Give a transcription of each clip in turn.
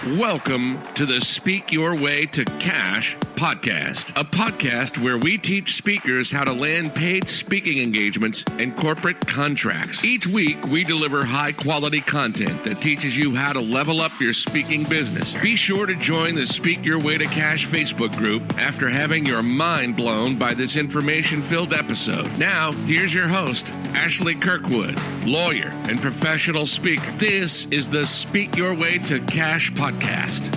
Welcome to the Speak Your Way to Cash podcast, a podcast where we teach speakers how to land paid speaking engagements and corporate contracts. Each week, we deliver high-quality content that teaches you how to level up your speaking business. Be sure to join the Speak Your Way to Cash Facebook group after having your mind blown by this information-filled episode. Now, here's your host, Ashley Kirkwood, lawyer and professional speaker. This is the Speak Your Way to Cash podcast.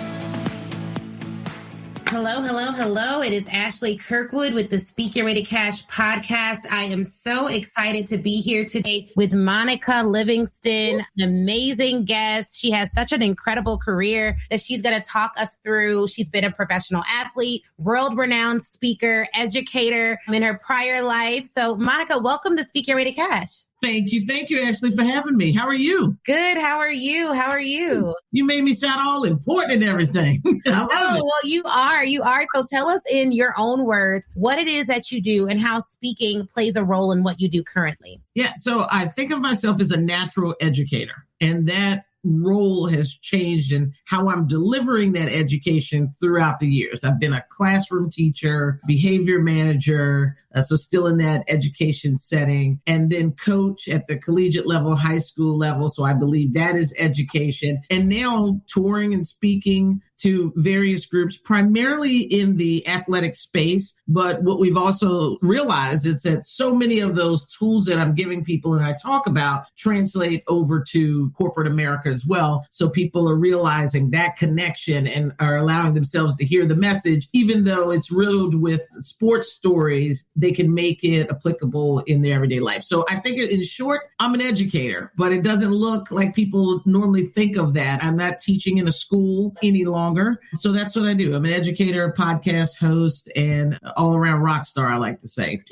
Hello. It is Ashley Kirkwood with the Speak Your Way to Cash podcast. I am so excited to be here today with Monica Livingston, an amazing guest. She has such an incredible career that she's going to talk us through. She's been a professional athlete, world-renowned speaker, educator in her prior life. So Monica, welcome to Speak Your Way to Cash. Thank you, Ashley, for having me. How are you? Good. How are you? You made me sound all important and everything. Well, you are. So tell us in your own words what it is that you do and how speaking plays a role in what you do currently. Yeah. So I think of myself as a natural educator, and that role has changed in how I'm delivering that education throughout the years. I've been a classroom teacher, behavior manager, so still in that education setting, and then coach at the collegiate level, high school level. So I believe that is education. And now touring and speaking to various groups, primarily in the athletic space. But what we've also realized is that so many of those tools that I'm giving people and I talk about translate over to corporate America as well. So people are realizing that connection and are allowing themselves to hear the message, even though it's riddled with sports stories, they can make it applicable in their everyday life. So I think in short, I'm an educator, but it doesn't look like people normally think of that. I'm not teaching in a school any longer. So that's what I do. I'm an educator, podcast host, and all-around rock star, I like to say.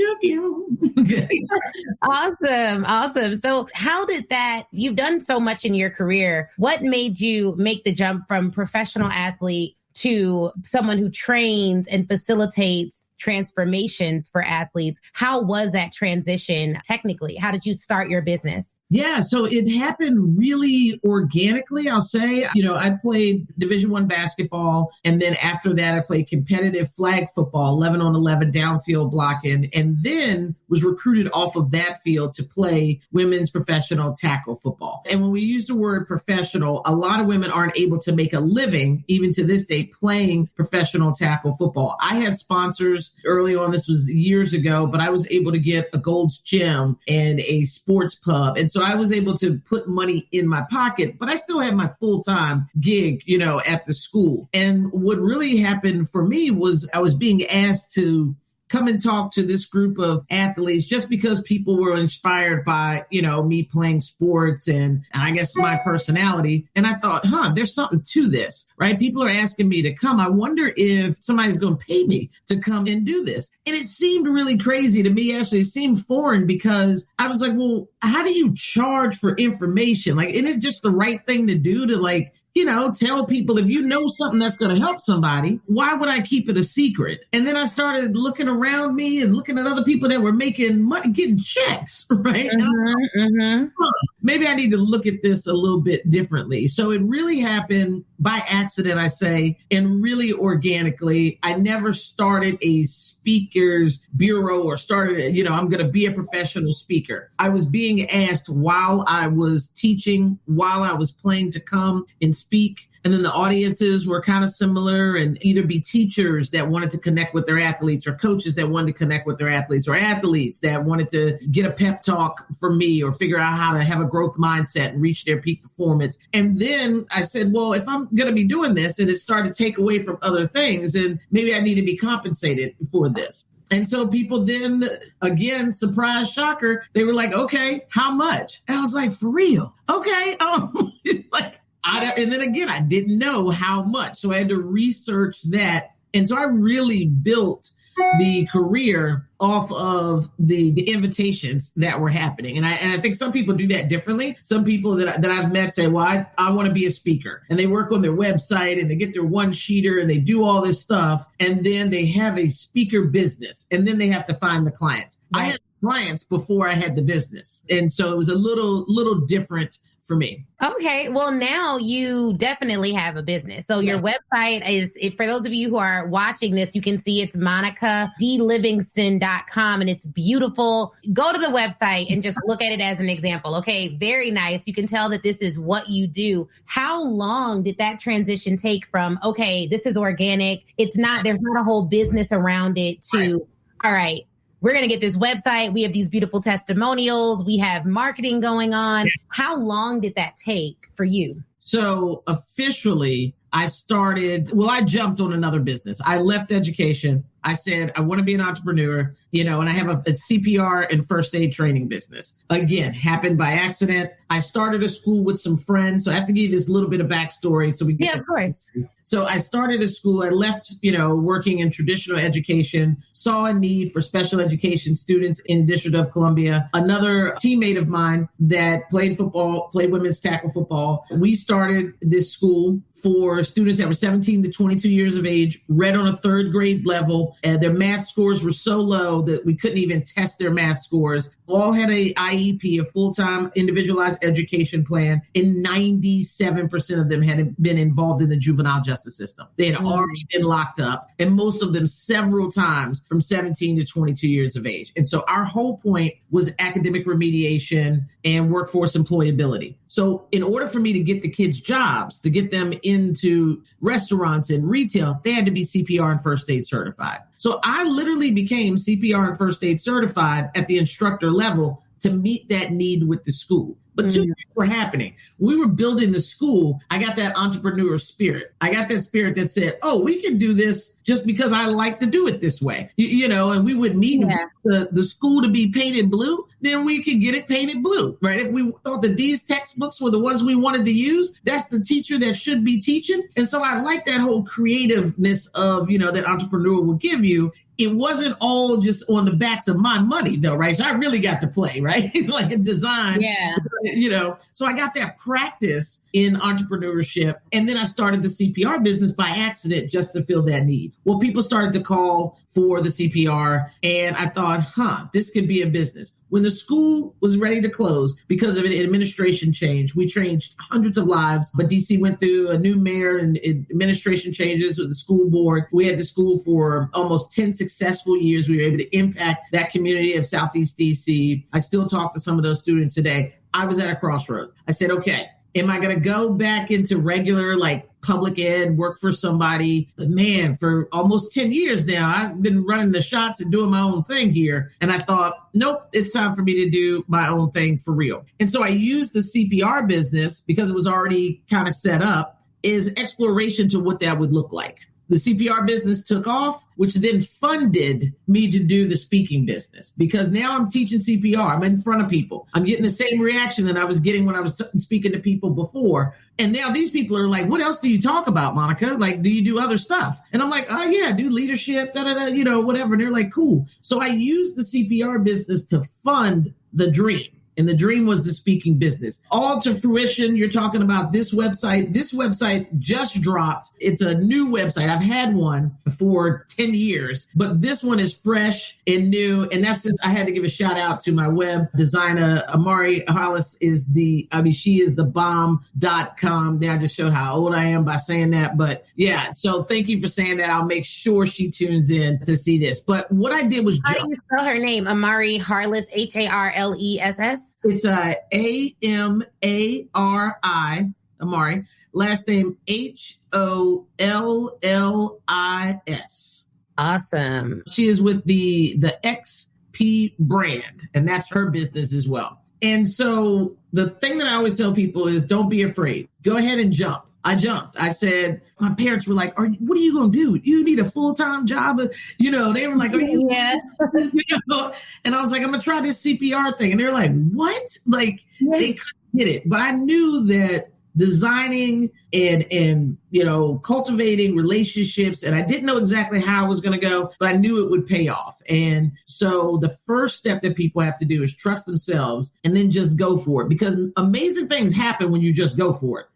Awesome. So how did you've done so much in your career. What made you make the jump from professional athlete to someone who trains and facilitates transformations for athletes? How was that transition technically? How did you start your business? Yeah, so it happened really organically, I'll say. I played Division I basketball, and then after that, I played competitive flag football, 11-on-11 downfield blocking, and then was recruited off of that field to play women's professional tackle football. And when we use the word professional, a lot of women aren't able to make a living, even to this day, playing professional tackle football. I had sponsors early on, this was years ago, but I was able to get a Gold's Gym and a sports pub. And so I was able to put money in my pocket, but I still had my full-time gig, at the school. And what really happened for me was I was being asked to come and talk to this group of athletes just because people were inspired by, me playing sports and I guess my personality. And I thought, there's something to this, right? People are asking me to come. I wonder if somebody's going to pay me to come and do this. And it seemed really crazy to me. Actually, it seemed foreign because I was like, well, how do you charge for information? Like, isn't it just the right thing to do to tell people if you know something that's going to help somebody, why would I keep it a secret? And then I started looking around me and looking at other people that were making money, getting checks, right? Maybe I need to look at this a little bit differently. So it really happened by accident, I say, and really organically. I never started a speakers bureau or started, I'm going to be a professional speaker. I was being asked while I was teaching, while I was playing to come and speak. And then the audiences were kind of similar and either be teachers that wanted to connect with their athletes or coaches that wanted to connect with their athletes or athletes that wanted to get a pep talk from me or figure out how to have a growth mindset and reach their peak performance. And then I said, well, if I'm going to be doing this and it started to take away from other things, and maybe I need to be compensated for this. And so people then, again, surprise, shocker, they were like, okay, how much? And I was like, for real? Okay. And then again, I didn't know how much. So I had to research that. And so I really built the career off of the invitations that were happening. And I think some people do that differently. Some people that I've met say, well, I want to be a speaker. And they work on their website and they get their one-sheeter and they do all this stuff. And then they have a speaker business. And then they have to find the clients. Right. I had clients before I had the business. And so it was a little different for me. Okay. Well, now you definitely have a business. So your website is, for those of you who are watching this, you can see it's monicadlivingston.com and it's beautiful. Go to the website and just look at it as an example. Okay. Very nice. You can tell that this is what you do. How long did that transition take from, okay, this is organic. It's not, there's not a whole business around it to, all right, we're going to get this website. We have these beautiful testimonials. We have marketing going on. How long did that take for you? So officially, I jumped on another business. I left education. I said, I want to be an entrepreneur, and I have a CPR and first aid training business. Again, happened by accident. I started a school with some friends. So I have to give you this little bit of backstory. Of course. So I started a school. I left, working in traditional education, saw a need for special education students in the District of Columbia. Another teammate of mine that played women's tackle football. We started this school for students that were 17 to 22 years of age, read on a third grade level. Their math scores were so low that we couldn't even test their math scores. All had a IEP, a full-time individualized education plan, and 97% of them had been involved in the juvenile justice system. They had already been locked up, and most of them several times from 17 to 22 years of age. And so our whole point was academic remediation and workforce employability. So in order for me to get the kids jobs, to get them into restaurants and retail, they had to be CPR and first aid certified. So I literally became CPR and first aid certified at the instructor level to meet that need with the school. But two things were happening. We were building the school. I got that entrepreneur spirit. I got that spirit that said, oh, we can do this just because I like to do it this way. And we would meet the school to be painted blue, then we could get it painted blue, right? If we thought that these textbooks were the ones we wanted to use, that's the teacher that should be teaching. And so I like that whole creativeness of, that entrepreneur will give you. It wasn't all just on the backs of my money, though, right? So I really got to play, right? Like in design, So I got that practice in entrepreneurship. And then I started the CPR business by accident just to fill that need. Well, people started to call for the CPR, and I thought, this could be a business. When the school was ready to close because of an administration change, we changed hundreds of lives, but DC went through a new mayor and administration changes with the school board. We had the school for almost 10 successful years. We were able to impact that community of Southeast DC. I still talk to some of those students today. I was at a crossroads. I said, okay, am I going to go back into regular, public ed, work for somebody? But man, for almost 10 years now, I've been running the shots and doing my own thing here. And I thought, nope, it's time for me to do my own thing for real. And so I used the CPR business because it was already kind of set up as exploration to what that would look like. The CPR business took off, which then funded me to do the speaking business because now I'm teaching CPR. I'm in front of people. I'm getting the same reaction that I was getting when I was speaking to people before. And now these people are like, what else do you talk about, Monica? Do you do other stuff? And I'm like, oh, yeah, I do leadership, whatever. And they're like, cool. So I used the CPR business to fund the dream. And the dream was the speaking business. All to fruition. You're talking about this website. This website just dropped. It's a new website. I've had one for 10 years, but this one is fresh and new. And that's just, I had to give a shout out to my web designer. Amari Hollis she is the bomb.com. Now I just showed how old I am by saying that. But yeah, so thank you for saying that. I'll make sure she tunes in to see this. But what I did was how do you spell her name? Amari Harless, Harless. It's Amari, Amari, last name Hollis. Awesome. She is with the XP brand, and that's her business as well. And so the thing that I always tell people is don't be afraid. Go ahead and jump. I jumped. I said, my parents were like, what are you going to do? You need a full-time job? They were like, and I was like, I'm going to try this CPR thing. And they're like, what? They couldn't get it. But I knew that designing and cultivating relationships, and I didn't know exactly how I was going to go, but I knew it would pay off. And so the first step that people have to do is trust themselves and then just go for it, because amazing things happen when you just go for it.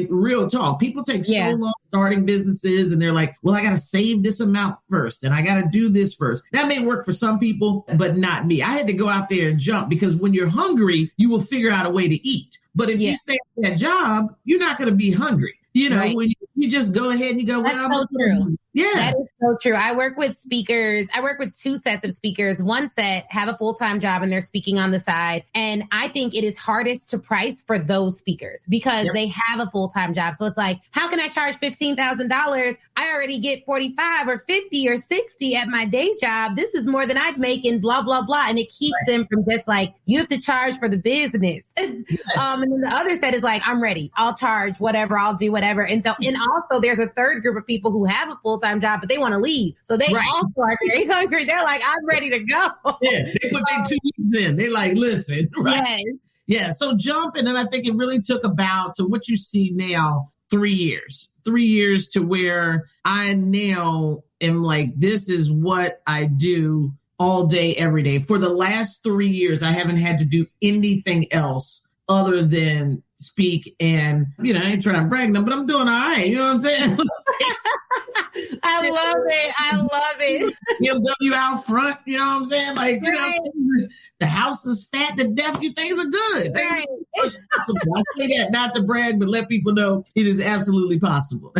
Real talk. People take so long starting businesses and they're like, well, I got to save this amount first and I got to do this first. That may work for some people, but not me. I had to go out there and jump, because when you're hungry, you will figure out a way to eat. But if you stay at that job, you're not going to be hungry. When you just go ahead and you go, that's so true. Yeah. That is so true. I work with speakers. I work with two sets of speakers. One set have a full-time job and they're speaking on the side. And I think it is hardest to price for those speakers because they have a full-time job. So it's like, how can I charge $15,000? I already get 45 or 50 or 60 at my day job. This is more than I'd make in blah, blah, blah. And it keeps them from just like, you have to charge for the business. And then the other set is like, I'm ready. I'll charge whatever. I'll do whatever. And so, and also there's a third group of people who have a full-time job, but they want to leave. So they also are very hungry. They're like, I'm ready to go. Yeah, they put their 2 weeks in. They're like, listen. Right? Yes. Yeah. So jump. And then I think it really took about, to what you see now, 3 years. 3 years to where I now am like, this is what I do all day, every day. For the last 3 years, I haven't had to do anything else other than speak. And, I ain't trying to brag them, but I'm doing all right. You know what I'm saying? I love it. I love it. BMW out front, you know what I'm saying? Like, the house is fat to death. Things are good. Right. It's possible. I say that not to brag, but let people know it is absolutely possible.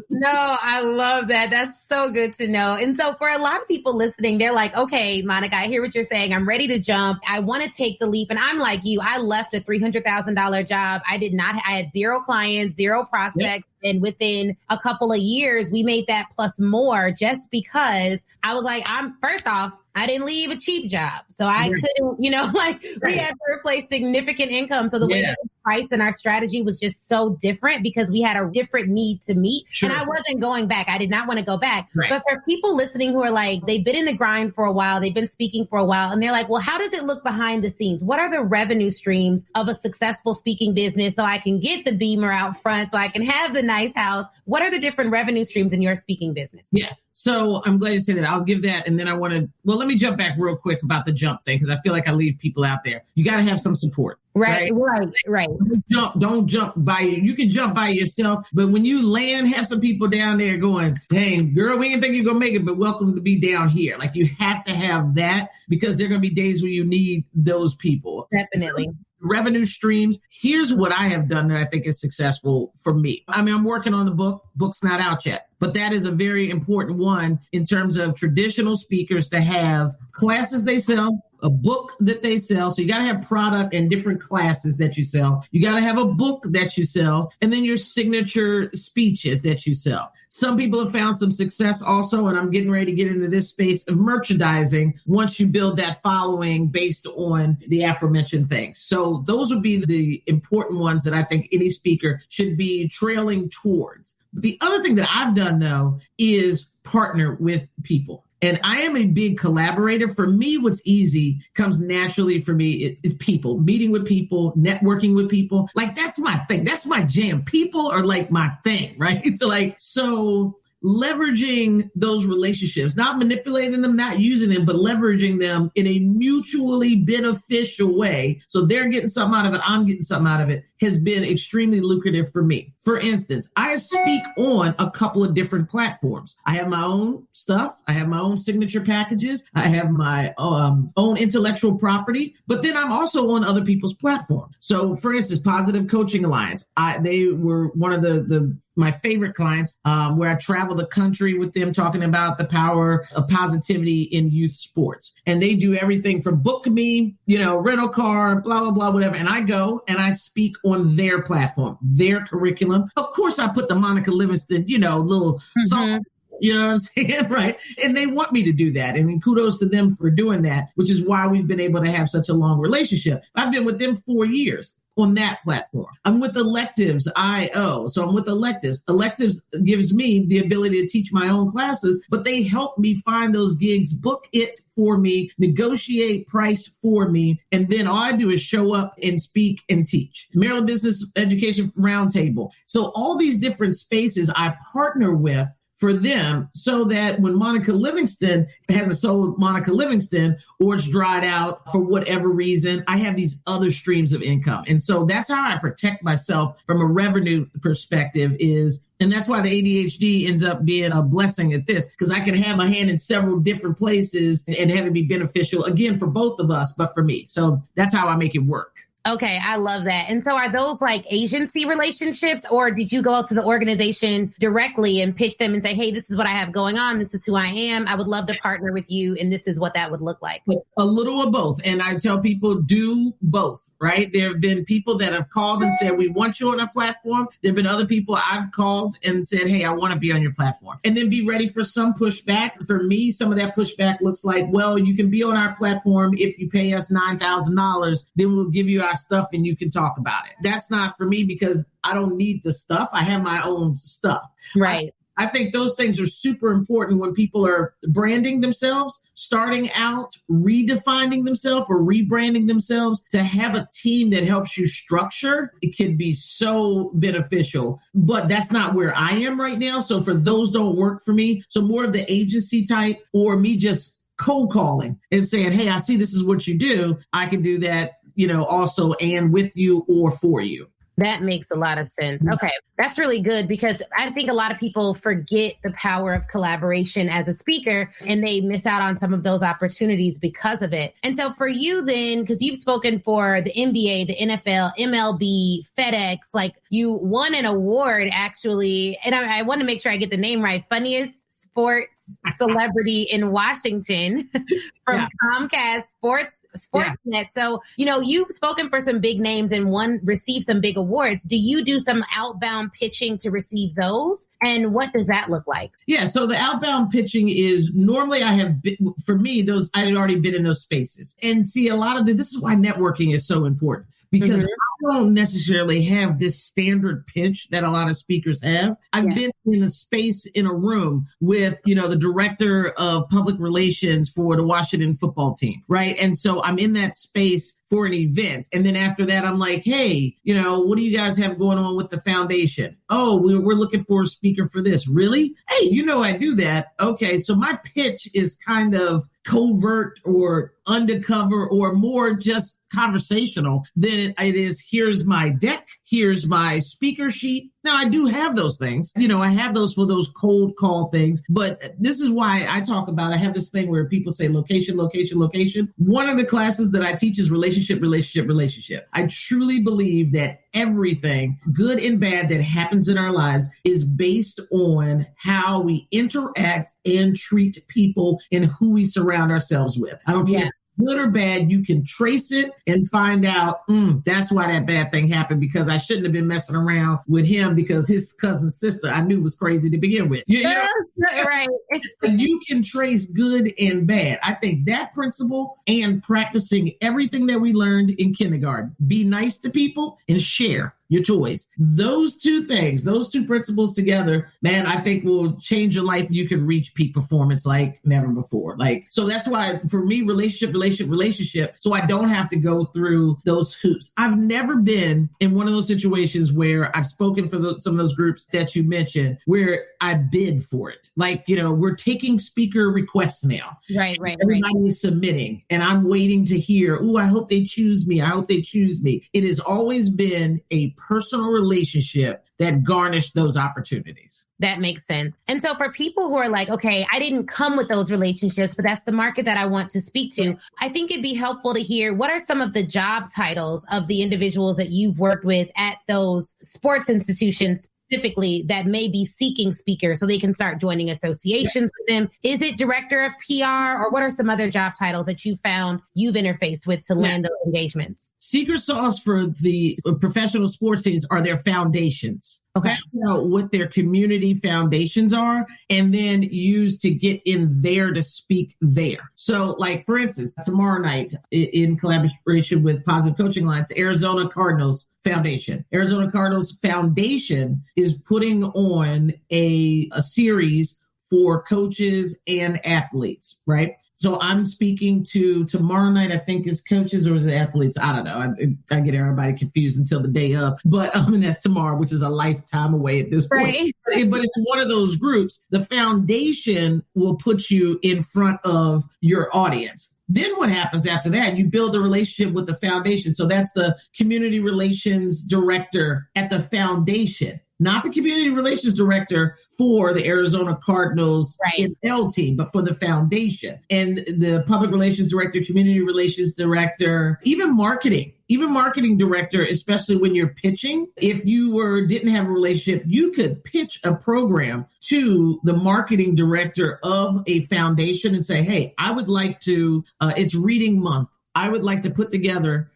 No, I love that. That's so good to know. And so for a lot of people listening, they're like, okay, Monica, I hear what you're saying. I'm ready to jump. I want to take the leap. And I'm like you. I left a $300,000 job. I had 0 clients, 0 prospects. And within a couple of years, we made that plus more just because I was like, first off, I didn't leave a cheap job. So I couldn't, we had to replace significant income. So the way that we priced and our strategy was just so different because we had a different need to meet. Sure. And I wasn't going back. I did not want to go back. Right. But for people listening who are like, they've been in the grind for a while, they've been speaking for a while, and they're like, well, how does it look behind the scenes? What are the revenue streams of a successful speaking business so I can get the Beamer out front, so I can have the nice house? What are the different revenue streams in your speaking business? Yeah. So I'm glad you said that. I'll give that. And then I want to, let me jump back real quick about the jump thing, because I feel like I leave people out there. You got to have some support. Right. Don't jump by you. You can jump by yourself, but when you land, have some people down there going, dang, girl, we didn't think you're going to make it, but welcome to be down here. Like, you have to have that, because there are going to be days where you need those people. Definitely. Revenue streams. Here's what I have done that I think is successful for me. I'm working on the book. Book's not out yet, but that is a very important one in terms of traditional speakers to have classes they sell, a book that they sell. So you got to have product and different classes that you sell. You got to have a book that you sell, and then your signature speeches that you sell. Some people have found some success also, and I'm getting ready to get into this space of merchandising once you build that following based on the aforementioned things. So those would be the important ones that I think any speaker should be trailing towards. The other thing that I've done, though, is partner with people. And I am a big collaborator. For me, what's easy comes naturally for me is people, meeting with people, networking with people. Like, that's my thing. That's my jam. People are like my thing, right? So leveraging those relationships, not manipulating them, not using them, but leveraging them in a mutually beneficial way. So they're getting something out of it, I'm getting something out of it, has been extremely lucrative for me. For instance, I speak on a couple of different platforms. I have my own stuff. I have my own signature packages. I have my own intellectual property, but then I'm also on other people's platforms. So for instance, Positive Coaching Alliance, they were one of my favorite clients, where I travel the country with them talking about the power of positivity in youth sports. And they do everything from book me, rental car, blah, blah, blah, whatever. And I go and I speak on their platform, their curriculum. Of course, I put the Monica Livingston, little sauce. You know what I'm saying? Right. And they want me to do that. And kudos to them for doing that, which is why we've been able to have such a long relationship. I've been with them 4 years on that platform. I'm with Electives.io. So I'm with Electives. Electives gives me the ability to teach my own classes, but they help me find those gigs, book it for me, negotiate price for me. And then all I do is show up and speak and teach. Maryland Business Education Roundtable. So all these different spaces I partner with for them, so that when Monica Livingston hasn't sold Monica Livingston, or it's dried out for whatever reason, I have these other streams of income. And so that's how I protect myself from a revenue perspective and that's why the ADHD ends up being a blessing at this, because I can have my hand in several different places and have it be beneficial, again, for both of us, but for me. So that's how I make it work. Okay, I love that. And so are those like agency relationships, or did you go up to the organization directly and pitch them and say, hey, this is what I have going on. This is who I am. I would love to partner with you. And this is what that would look like. A little of both. And I tell people do both, right? There have been people that have called and said, we want you on our platform. There have been other people I've called and said, hey, I want to be on your platform. And then be ready for some pushback. For me, some of that pushback looks like, well, you can be on our platform if you pay us $9,000, then we'll give you our stuff and you can talk about it. That's not for me because I don't need the stuff. I have my own stuff. Right. I think those things are super important when people are branding themselves, starting out, redefining themselves or rebranding themselves. To have a team that helps you structure, it can be so beneficial. But that's not where I am right now. So for those don't work for me. So more of the agency type or me just cold calling and saying, hey, I see this is what you do. I can do that, also and with you or for you. That makes a lot of sense. Okay, that's really good because I think a lot of people forget the power of collaboration as a speaker and they miss out on some of those opportunities because of it. And so for you then, because you've spoken for the NBA, the NFL, MLB, FedEx, like you won an award actually, and I want to make sure I get the name right, funniest sports celebrity in Washington from Comcast Sportsnet. Yeah. So, you've spoken for some big names and received some big awards. Do you do some outbound pitching to receive those? And what does that look like? Yeah. So the outbound pitching is normally I had already been in those spaces and see a lot of this is why networking is so important. Because I don't necessarily have this standard pitch that a lot of speakers have. I've been in a space in a room with, the director of public relations for the Washington football team, right? And so I'm in that space for an event. And then after that, I'm like, hey, what do you guys have going on with the foundation? Oh, we're looking for a speaker for this. Really? Hey, I do that. Okay, so my pitch is kind of covert or undercover or more just conversational than it is, here's my deck, here's my speaker sheet. Now, I do have those things. I have those for those cold call things. But this is why I talk about, I have this thing where people say location, location, location. One of the classes that I teach is relationship, relationship, relationship. I truly believe that everything, good and bad, that happens in our lives is based on how we interact and treat people and who we surround ourselves with. I don't care. Good or bad, you can trace it and find out, that's why that bad thing happened because I shouldn't have been messing around with him because his cousin's sister I knew was crazy to begin with. Right. And you can trace good and bad. I think that principle and practicing everything that we learned in kindergarten, be nice to people and share your toys. Those two things, those two principles together, man, I think will change your life. You can reach peak performance like never before. So that's why for me, relationship. So I don't have to go through those hoops. I've never been in one of those situations where I've spoken for some of those groups that you mentioned where I bid for it. We're taking speaker requests now. Right. Everybody is submitting and I'm waiting to hear, I hope they choose me. I hope they choose me. It has always been a personal relationship that garnished those opportunities. That makes sense. And so for people who are like, okay, I didn't come with those relationships, but that's the market that I want to speak to. I think it'd be helpful to hear what are some of the job titles of the individuals that you've worked with at those sports institutions specifically that may be seeking speakers so they can start joining associations with them. Is it director of PR or what are some other job titles that you found you've interfaced with to land those engagements? Secret sauce for the professional sports teams are their foundations. Okay. Find out what their community foundations are and then use to get in there to speak there. So for instance, tomorrow night in collaboration with Positive Coaching Alliance, Arizona Cardinals Foundation. Arizona Cardinals Foundation is putting on a series for coaches and athletes, right? So I'm speaking to tomorrow night, I think is coaches or is it athletes? I don't know. I get everybody confused until the day of, but and that's tomorrow, which is a lifetime away at this point. Right. But it's one of those groups. The foundation will put you in front of your audience. Then what happens after that? You build a relationship with the foundation. So that's the community relations director at the foundation. Not the community relations director for the Arizona Cardinals NFL team, but for the foundation and the public relations director, community relations director, even marketing. even marketing director, especially when you're pitching, if you didn't have a relationship, you could pitch a program to the marketing director of a foundation and say, hey, I would like to, it's reading month. I would like to put together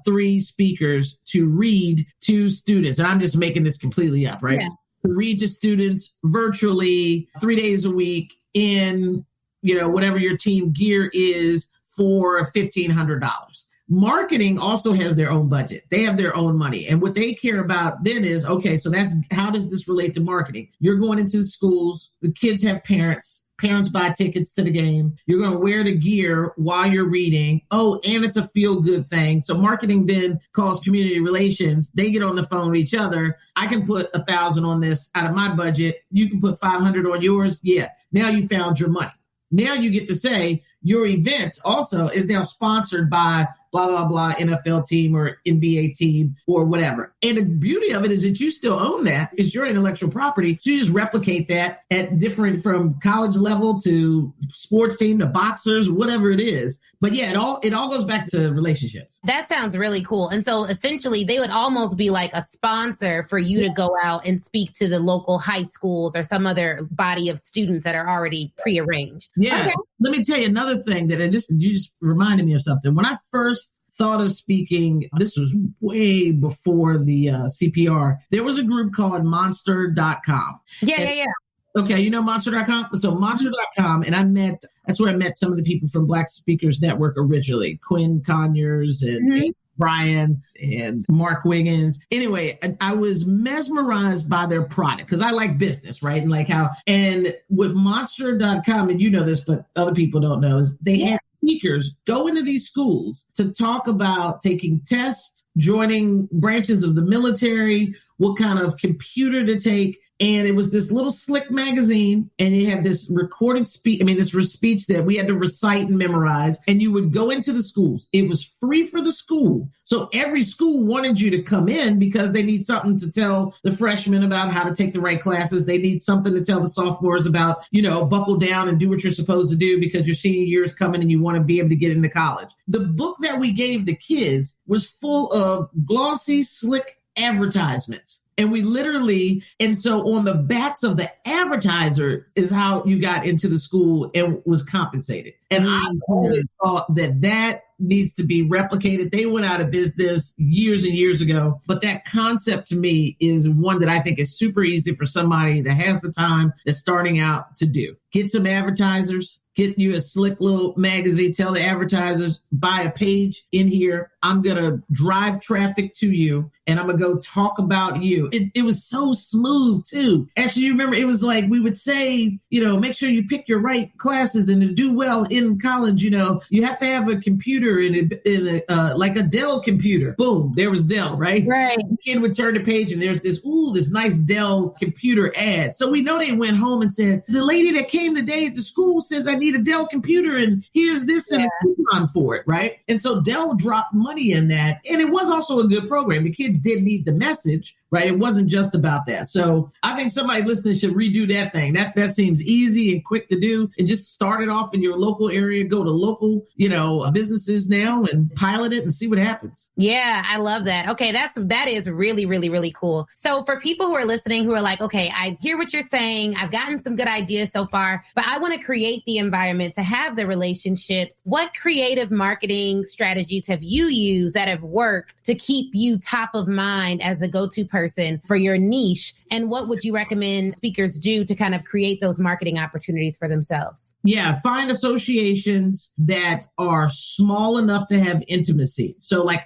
3 speakers to read to students. And I'm just making this completely up, right? Yeah. To read to students virtually 3 days a week in, whatever your team gear is for $1,500. Marketing also has their own budget. They have their own money. And what they care about then is, okay, so how does this relate to marketing? You're going into the schools, the kids have parents. Parents buy tickets to the game. You're going to wear the gear while you're reading. Oh, and it's a feel-good thing. So marketing then calls community relations. They get on the phone with each other. I can put $1,000 on this out of my budget. You can put $500 on yours. Yeah. Now you found your money. Now you get to say your event also is now sponsored by blah, blah, blah, NFL team or NBA team or whatever. And the beauty of it is that you still own that. It's your intellectual property. So you just replicate that at different, from college level to sports team to boxers, whatever it is. But yeah, it all goes back to relationships. That sounds really cool. And so essentially they would almost be like a sponsor for you to go out and speak to the local high schools or some other body of students that are already prearranged. Yeah. Okay. Let me tell you another thing you just reminded me of something. When I first thought of speaking, this was way before the CPR, there was a group called monster.com. Yeah. Okay, you know monster.com? So monster.com, and that's where I met some of the people from Black Speakers Network originally, Quinn Conyers and Brian and Mark Wiggins. Anyway, I was mesmerized by their product because I like business, right? And with monster.com, and you know this, but other people don't know, is they had speakers go into these schools to talk about taking tests, joining branches of the military, what kind of computer to take. And it was this little slick magazine, and it had this recorded speech. This speech that we had to recite and memorize. And you would go into the schools. It was free for the school. So every school wanted you to come in because they need something to tell the freshmen about how to take the right classes. They need something to tell the sophomores about, buckle down and do what you're supposed to do because your senior year is coming and you want to be able to get into college. The book that we gave the kids was full of glossy, slick advertisements. And so on the backs of the advertiser is how you got into the school and was compensated. And I always thought that needs to be replicated. They went out of business years and years ago, but that concept to me is one that I think is super easy for somebody that has the time that's starting out to do. Get some advertisers, get you a slick little magazine, tell the advertisers, buy a page in here. I'm going to drive traffic to you and I'm going to go talk about you. It was so smooth too. Actually, you remember it was like we would say, make sure you pick your right classes and to do well in college, you have to have a computer like a Dell computer. Boom, there was Dell, right? Right. The kid would turn the page and there's this nice Dell computer ad. So we know they went home and said, the lady that came today at the school says I need a Dell computer and here's this and a coupon for it, right? And so Dell dropped money in that. And it was also a good program. The kids did need the message, right? It wasn't just about that. So I think somebody listening should redo that thing. That seems easy and quick to do, and just start it off in your local area, go to local, businesses now and pilot it and see what happens. Yeah, I love that. Okay, that is really, really, really cool. So for people who are listening who are like, okay, I hear what you're saying. I've gotten some good ideas so far, but I want to create the environment to have the relationships. What creative marketing strategies have you used that have worked to keep you top of mind as the go-to person for your niche? And what would you recommend speakers do to kind of create those marketing opportunities for themselves? Yeah, find associations that are small enough to have intimacy. So like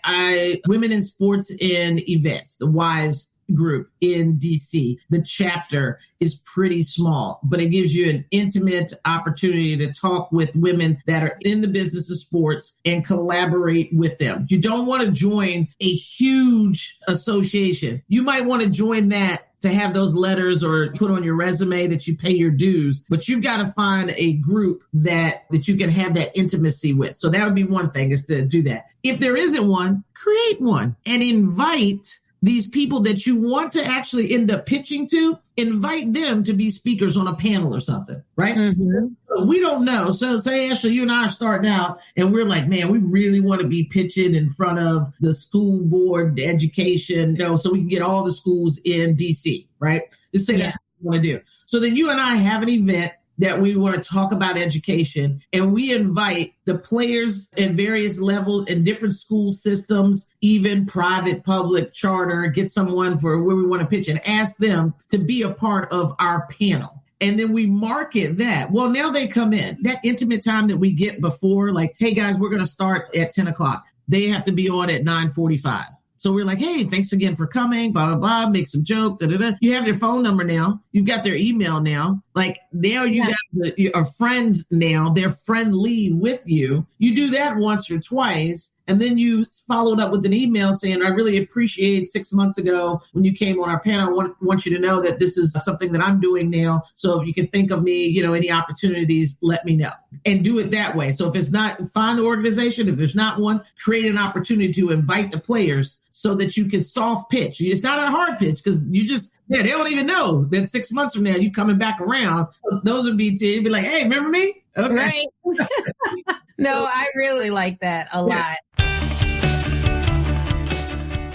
Women in Sports and Events, the WISE group in DC, the chapter is pretty small, but it gives you an intimate opportunity to talk with women that are in the business of sports and collaborate with them. You don't want to join a huge association. You might want to join that to have those letters or put on your resume that you pay your dues, but you've got to find a group that you can have that intimacy with. So that would be one thing, is to do that. If there isn't one, create one and invite these people that you want to actually end up pitching to, invite them to be speakers on a panel or something, right? Mm-hmm. So we don't know. So say, Ashley, you and I are starting out and we're like, man, we really want to be pitching in front of the school board education, so we can get all the schools in DC, right? Let's say that's what we want to do. So then you and I have an event that we want to talk about education, and we invite the players at various levels in different school systems, even private, public, charter, get someone for where we want to pitch and ask them to be a part of our panel. And then we market that. Well, now they come in. That intimate time that we get before, like, hey, guys, we're going to start at 10 o'clock. They have to be on at 9:45. So we're like, hey, thanks again for coming, blah, blah, blah, make some joke, da, da, da. You have their phone number now. You've got their email now. Like now you guys are friends now. They're friendly with you. You do that once or twice. And then you followed up with an email saying, I really appreciate 6 months ago when you came on our panel. I want you to know that this is something that I'm doing now. So if you can think of me, any opportunities, let me know. And do it that way. So if it's not, find the organization. If there's not one, create an opportunity to invite the players so that you can soft pitch. It's not a hard pitch because they don't even know that 6 months from now you coming back around. Those would be to be like, hey, remember me? Okay. Right. No, I really like that a lot.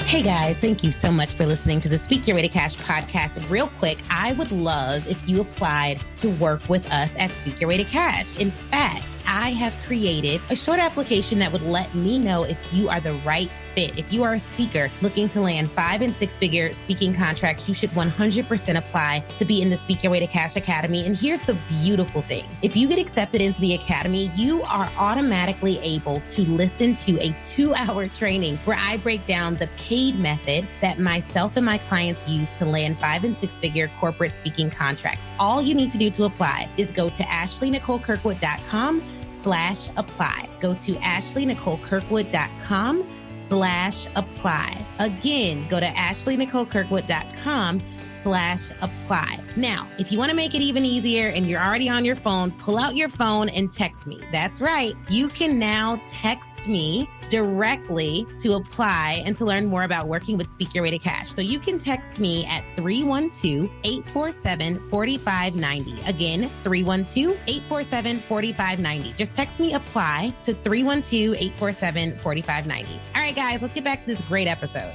Hey guys, thank you so much for listening to the Speak Your Way to Cash podcast. Real quick, I would love if you applied to work with us at Speak Your Way to Cash. In fact, I have created a short application that would let me know if you are the right fit. If you are a speaker looking to land 5- and 6-figure speaking contracts, you should 100% apply to be in the Speak Your Way to Cash Academy. And here's the beautiful thing. If you get accepted into the Academy, you are automatically able to listen to a 2-hour training where I break down the paid method that myself and my clients use to land 5- and 6-figure corporate speaking contracts. All you need to do to apply is go to ashleynicolekirkwood.com/apply. Go to ashleynicolekirkwood.com/apply. Again, go to ashleynicolekirkwood.com/apply. Now, if you want to make it even easier and you're already on your phone, pull out your phone and text me. That's right. You can now text me directly to apply and to learn more about working with Speak Your Way to Cash. So you can text me at 312-847-4590. Again, 312-847-4590. Just text me apply to 312-847-4590. All right, guys, let's get back to this great episode.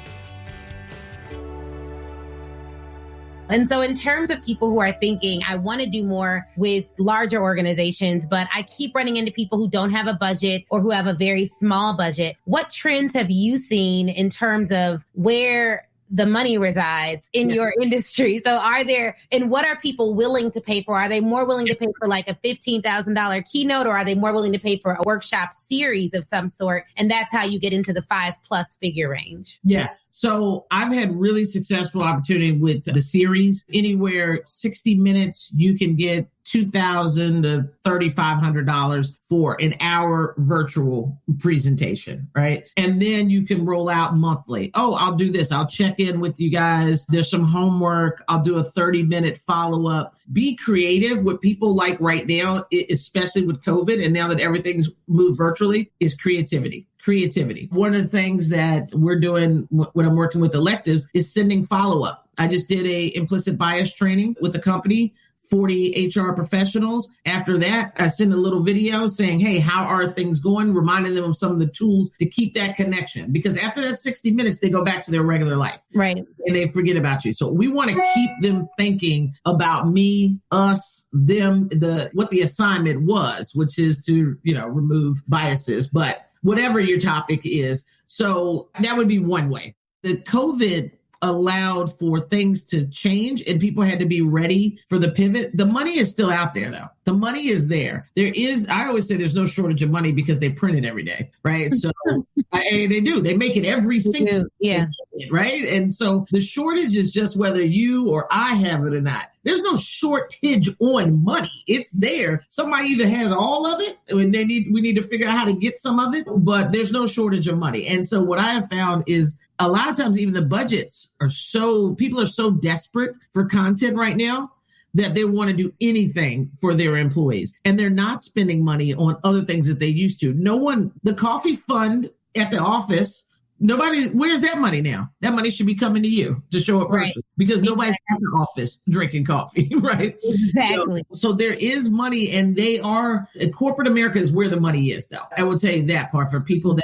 And so in terms of people who are thinking, I want to do more with larger organizations, but I keep running into people who don't have a budget or who have a very small budget, what trends have you seen in terms of where the money resides in your industry? So what are people willing to pay for? Are they more willing to pay for like a $15,000 keynote, or are they more willing to pay for a workshop series of some sort? And that's how you get into the 5+ figure range. Yeah. So I've had really successful opportunity with the series. Anywhere 60 minutes, you can get $2,000 to $3,500 for an hour virtual presentation, right? And then you can roll out monthly. Oh, I'll do this. I'll check in with you guys. There's some homework. I'll do a 30-minute follow-up. Be creative. What people like right now, especially with COVID and now that everything's moved virtually, is creativity. One of the things that we're doing when I'm working with electives is sending follow-up. I just did a implicit bias training with a company, 40 HR professionals. After that, I send a little video saying, hey, how are things going? Reminding them of some of the tools to keep that connection. Because after that 60 minutes, they go back to their regular life. Right. And they forget about you. So we want to keep them thinking about me, us, them, what the assignment was, which is to, remove biases. But whatever your topic is. So that would be one way. The COVID allowed for things to change and people had to be ready for the pivot. The money is still out there, though. The money is there. I always say there's no shortage of money because they print it every day, right? So they do. They make it every single day, right? And so the shortage is just whether you or I have it or not. There's no shortage on money. It's there. Somebody either has all of it and we need to figure out how to get some of it, but there's no shortage of money. And so what I have found is a lot of times even the budgets people are so desperate for content right now that they want to do anything for their employees. And they're not spending money on other things that they used to. The coffee fund at the office Where's that money now? That money should be coming to you to show up Right. because nobody's at the office drinking coffee, right? Exactly. So there is money, and corporate America is where the money is, though. I would say that part for people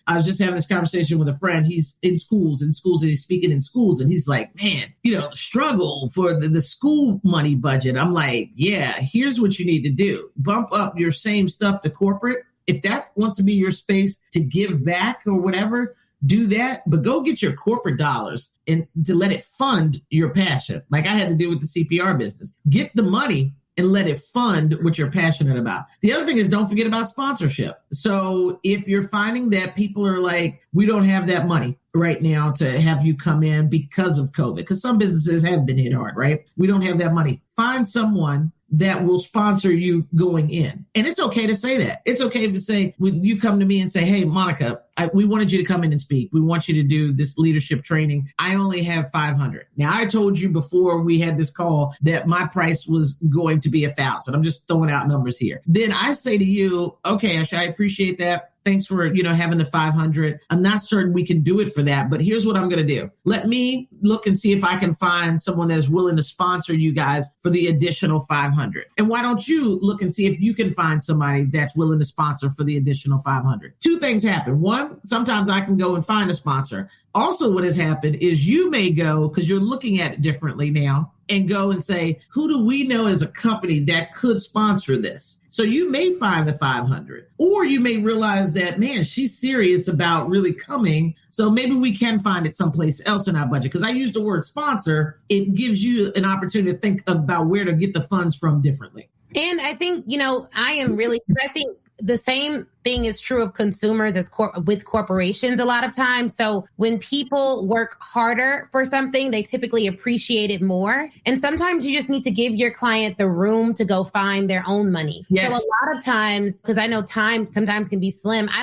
I was just having this conversation with a friend. He's in schools, and he's speaking in schools, and he's like, man, struggle for the school money budget. I'm like, yeah, here's what you need to do. Bump up your same stuff to corporate. If that wants to be your space to give back or whatever, do that, but go get your corporate dollars and to let it fund your passion. Like I had to do with the CPR business. Get the money and let it fund what you're passionate about. The other thing is don't forget about sponsorship. So if you're finding that people are like, we don't have that money right now to have you come in because of COVID, because some businesses have been hit hard, right? We don't have that money. Find someone that will sponsor you going in. And it's okay to say that. It's okay to say, when you come to me and say, hey, Monica, we wanted you to come in and speak. We want you to do this leadership training. I only have 500. Now, I told you before we had this call that my price was going to be 1,000. I'm just throwing out numbers here. Then I say to you, okay, Asha, I appreciate that. Thanks for, having the 500. I'm not certain we can do it for that, but here's what I'm going to do. Let me look and see if I can find someone that's willing to sponsor you guys for the additional 500. And why don't you look and see if you can find somebody that's willing to sponsor for the additional 500? Two things happen. One, sometimes I can go and find a sponsor. Also, what has happened is you may go, because you're looking at it differently now, and go and say, who do we know as a company that could sponsor this? So you may find the 500, or you may realize that, man, she's serious about really coming. So maybe we can find it someplace else in our budget. Because I use the word sponsor, it gives you an opportunity to think about where to get the funds from differently. And I think, I think the same thing is true of consumers as with corporations a lot of times. So when people work harder for something, they typically appreciate it more. And sometimes you just need to give your client the room to go find their own money. Yes. So a lot of times, because I know time sometimes can be slim, I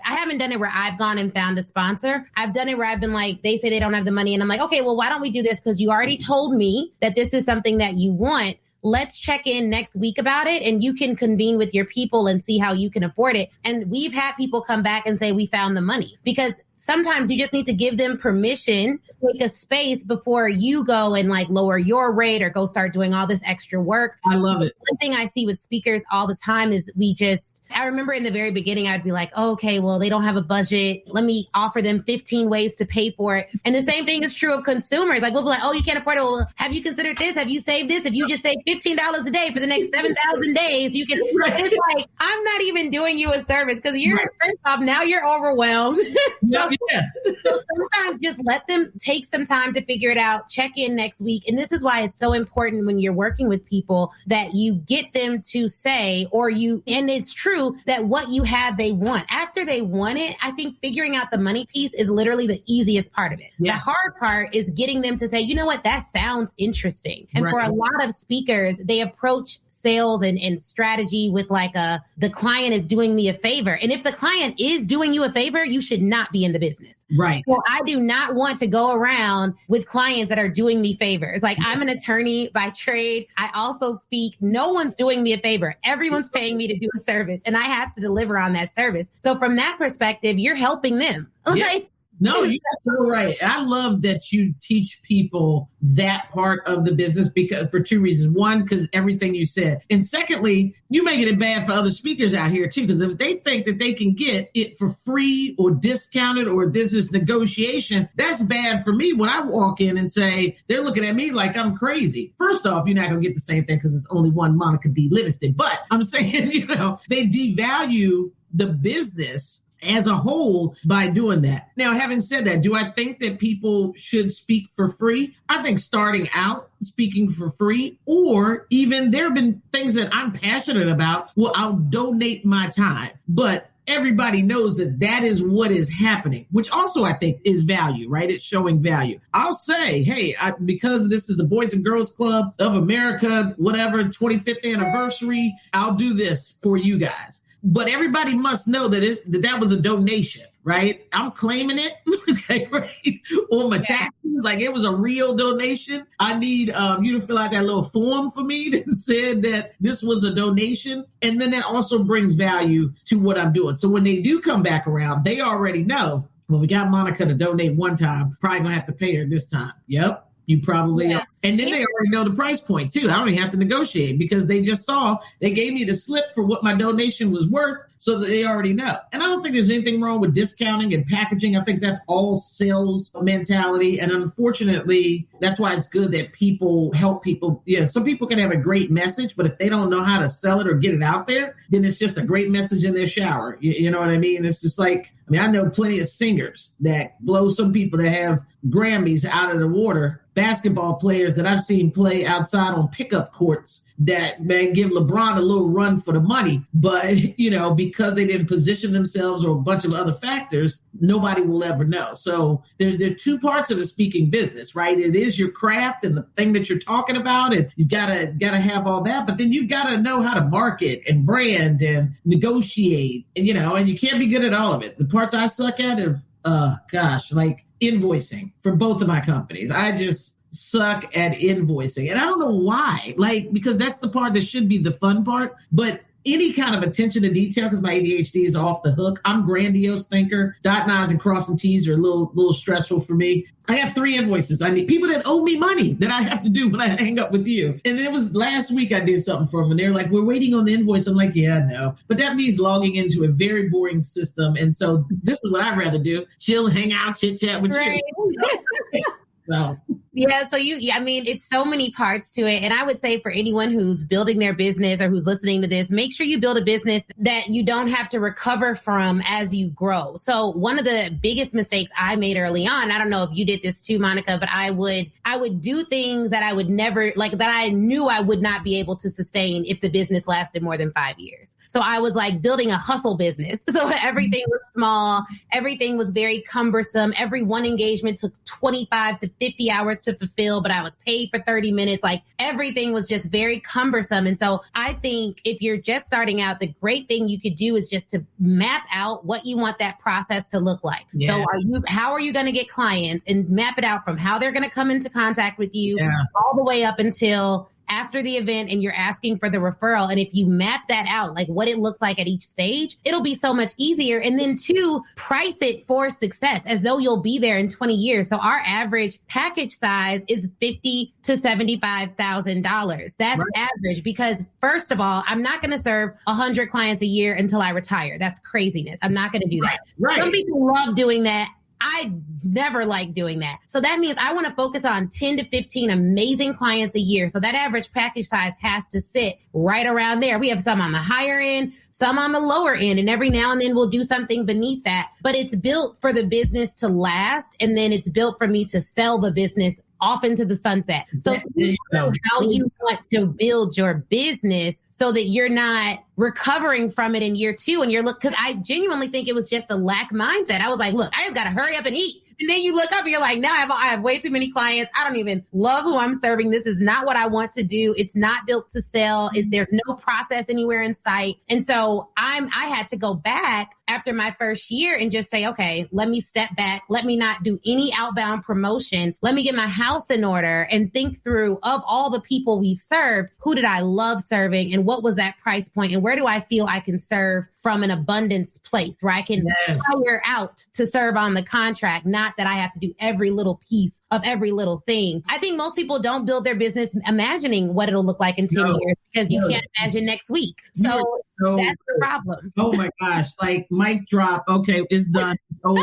haven't done it where I've gone and found a sponsor. I've done it where I've been like, they say they don't have the money. And I'm like, okay, well, why don't we do this? Because you already told me that this is something that you want. Let's check in next week about it, and you can convene with your people and see how you can afford it. And we've had people come back and say, we found the money, because sometimes you just need to give them permission to take a space before you go and lower your rate or go start doing all this extra work. I love it. One thing I see with speakers all the time is I remember in the very beginning, I'd be like, oh, okay, well, they don't have a budget. Let me offer them 15 ways to pay for it. And the same thing is true of consumers. We'll be like, oh, you can't afford it. Well, have you considered this? Have you saved this? If you just save $15 a day for the next 7,000 days, you can, right. It's like, I'm not even doing you a service because you're, right. First off, now you're overwhelmed. So sometimes just let them take some time to figure it out, check in next week. And this is why it's so important when you're working with people that you get them to say, and it's true that what you have, they want. After they want it, I think figuring out the money piece is literally the easiest part of it. Yes. The hard part is getting them to say, you know what, that sounds interesting. And right. For a lot of speakers, they approach sales and strategy with the client is doing me a favor. And if the client is doing you a favor, you should not be in the business. Right. So I do not want to go around with clients that are doing me favors. I'm an attorney by trade. I also speak. No one's doing me a favor. Everyone's paying me to do a service, and I have to deliver on that service. So from that perspective, you're helping them. Yeah. No, you're so right. I love that you teach people that part of the business for two reasons. One, because everything you said. And secondly, you making it bad for other speakers out here too, because if they think that they can get it for free or discounted or this is negotiation, that's bad for me when I walk in and say, they're looking at me like I'm crazy. First off, you're not going to get the same thing because it's only one Monica D. Livingston. But I'm saying, they devalue the business as a whole by doing that. Now, having said that, do I think that people should speak for free? I think starting out speaking for free, or even there have been things that I'm passionate about, well, I'll donate my time. But everybody knows that is what is happening, which also I think is value, right? It's showing value. I'll say, hey, because this is the Boys and Girls Club of America, whatever, 25th anniversary, I'll do this for you guys. But everybody must know that that was a donation, right? I'm claiming it, okay, right? On my taxes, it was a real donation. I need you to fill out that little form for me that said that this was a donation. And then that also brings value to what I'm doing. So when they do come back around, they already know, well, we got Monica to donate one time. Probably going to have to pay her this time. Yep. You probably are. And then they already know the price point too. I don't even have to negotiate because they gave me the slip for what my donation was worth so that they already know. And I don't think there's anything wrong with discounting and packaging. I think that's all sales mentality. And unfortunately, that's why it's good that people help people. Yeah, some people can have a great message, but if they don't know how to sell it or get it out there, then it's just a great message in their shower. You know what I mean? It's just like, I know plenty of singers that blow some people that have Grammys out of the water, basketball players that I've seen play outside on pickup courts that, man, give LeBron a little run for the money. But, because they didn't position themselves or a bunch of other factors, nobody will ever know. So there are two parts of a speaking business, right? It is your craft and the thing that you're talking about, and you've got to have all that. But then you've got to know how to market and brand and negotiate, and, and you can't be good at all of it. The parts I suck at are, like invoicing for both of my companies. I just suck at invoicing. And I don't know why, because that's the part that should be the fun part. But any kind of attention to detail, because my ADHD is off the hook. I'm grandiose thinker. Dotting I's and crossing T's are a little stressful for me. I have 3 invoices. I need people that owe me money that I have to do when I hang up with you. And it was last week I did something for them, and they're like, we're waiting on the invoice. I'm like, yeah, I know. But that means logging into a very boring system. And so this is what I'd rather do. Chill, hang out, chit chat with you. So. Yeah. So it's so many parts to it. And I would say for anyone who's building their business or who's listening to this, make sure you build a business that you don't have to recover from as you grow. So one of the biggest mistakes I made early on, I don't know if you did this too, Monica, but I would do things that I would never, that I knew I would not be able to sustain if the business lasted more than 5 years. So I was building a hustle business. So everything was small. Everything was very cumbersome. Every one engagement took 25 to 50 hours to fulfill, but I was paid for 30 minutes. Everything was just very cumbersome. And so I think if you're just starting out, the great thing you could do is just to map out what you want that process to look like. Yeah. So how are you going to get clients, and map it out from how they're going to come into contact with you all the way up until after the event and you're asking for the referral. And if you map that out, what it looks like at each stage, it'll be so much easier. And then 2, price it for success as though you'll be there in 20 years. So our average package size is $50,000 to $75,000. That's average because, first of all, I'm not going to serve 100 clients a year until I retire. That's craziness. I'm not going to do that. Right. Some people love doing that. I never like doing that. So that means I want to focus on 10 to 15 amazing clients a year. So that average package size has to sit right around there. We have some on the higher end, some on the lower end, and every now and then we'll do something beneath that. But it's built for the business to last, and then it's built for me to sell the business off into the sunset. So you know how you want to build your business so that you're not recovering from it in year 2. And because I genuinely think it was just a lack mindset. I was like, look, I just got to hurry up and eat. And then you look up and you're like, now I have way too many clients. I don't even love who I'm serving. This is not what I want to do. It's not built to sell. There's no process anywhere in sight. And so I had to go back after my first year and just say, okay, let me step back. Let me not do any outbound promotion. Let me get my house in order and think through, of all the people we've served, who did I love serving and what was that price point and where do I feel I can serve from an abundance place where I can hire out to serve on the contract, not that I have to do every little piece of every little thing. I think most people don't build their business imagining what it'll look like in 10 years because you can't imagine next week. So that's the problem. Oh my gosh. Mic drop. Okay, it's done. Oh,